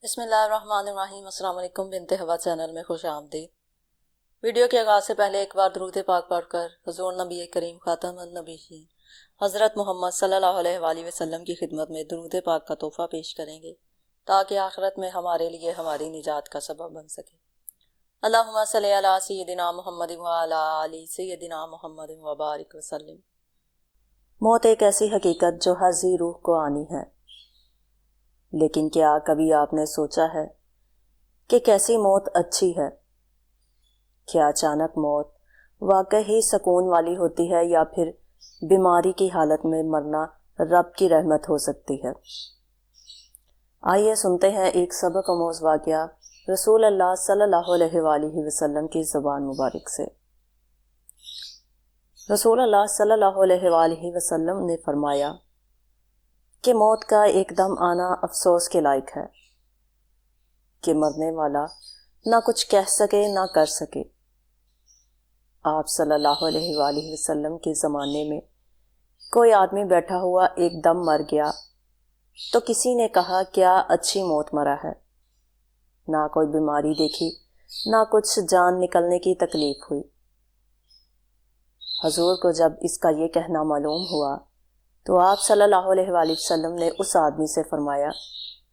بسم اللہ الرحمن الرحیم۔ السلام علیکم، بنت ہوا چینل میں خوش آمدید۔ ویڈیو کے آغاز سے پہلے ایک بار درود پاک پڑھ کر حضور نبی کریم خاتم النبیین حضرت محمد صلی اللہ علیہ وآلہ وسلم کی خدمت میں درود پاک کا تحفہ پیش کریں گے تاکہ آخرت میں ہمارے لیے ہماری نجات کا سبب بن سکے۔ اللہم صلی علی سیدنا محمد وعلی آل سیدنا محمد وبارک وسلم۔ موت ایک ایسی حقیقت جو ہر ذی روح کو آنی ہے، لیکن کیا کبھی آپ نے سوچا ہے کہ کیسی موت اچھی ہے؟ کیا اچانک موت واقعی سکون والی ہوتی ہے یا پھر بیماری کی حالت میں مرنا رب کی رحمت ہو سکتی ہے؟ آئیے سنتے ہیں ایک سبق آموز واقعہ رسول اللہ صلی اللہ علیہ وآلہ وسلم کی زبان مبارک سے۔ رسول اللہ صلی اللہ علیہ وآلہ وسلم نے فرمایا کہ موت کا ایک دم آنا افسوس کے لائق ہے کہ مرنے والا نہ کچھ کہہ سکے نہ کر سکے۔ آپ صلی اللہ علیہ وآلہ وسلم کے زمانے میں کوئی آدمی بیٹھا ہوا ایک دم مر گیا تو کسی نے کہا کیا اچھی موت مرا ہے، نہ کوئی بیماری دیکھی نہ کچھ جان نکلنے کی تکلیف ہوئی۔ حضور کو جب اس کا یہ کہنا معلوم ہوا تو آپ صلی اللہ علیہ وآلہ وسلم نے اس آدمی سے فرمایا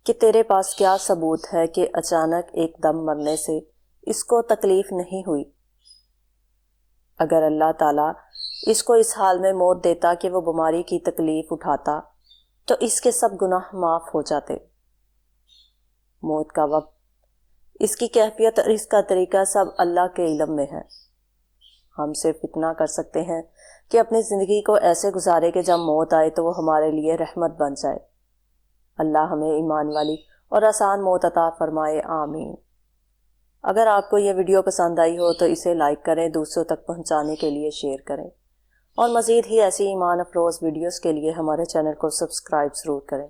کہ تیرے پاس کیا ثبوت ہے کہ اچانک ایک دم مرنے سے اس کو تکلیف نہیں ہوئی؟ اگر اللہ تعالیٰ اس کو اس حال میں موت دیتا کہ وہ بیماری کی تکلیف اٹھاتا تو اس کے سب گناہ معاف ہو جاتے۔ موت کا وقت، اس کی کیفیت اور اس کا طریقہ سب اللہ کے علم میں ہے۔ ہم صرف اتنا کر سکتے ہیں کہ اپنی زندگی کو ایسے گزارے کہ جب موت آئے تو وہ ہمارے لیے رحمت بن جائے۔ اللہ ہمیں ایمان والی اور آسان موت عطا فرمائے، آمین۔ اگر آپ کو یہ ویڈیو پسند آئی ہو تو اسے لائک کریں، دوسروں تک پہنچانے کے لیے شیئر کریں، اور مزید ہی ایسی ایمان افروز ویڈیوز کے لیے ہمارے چینل کو سبسکرائب ضرور کریں۔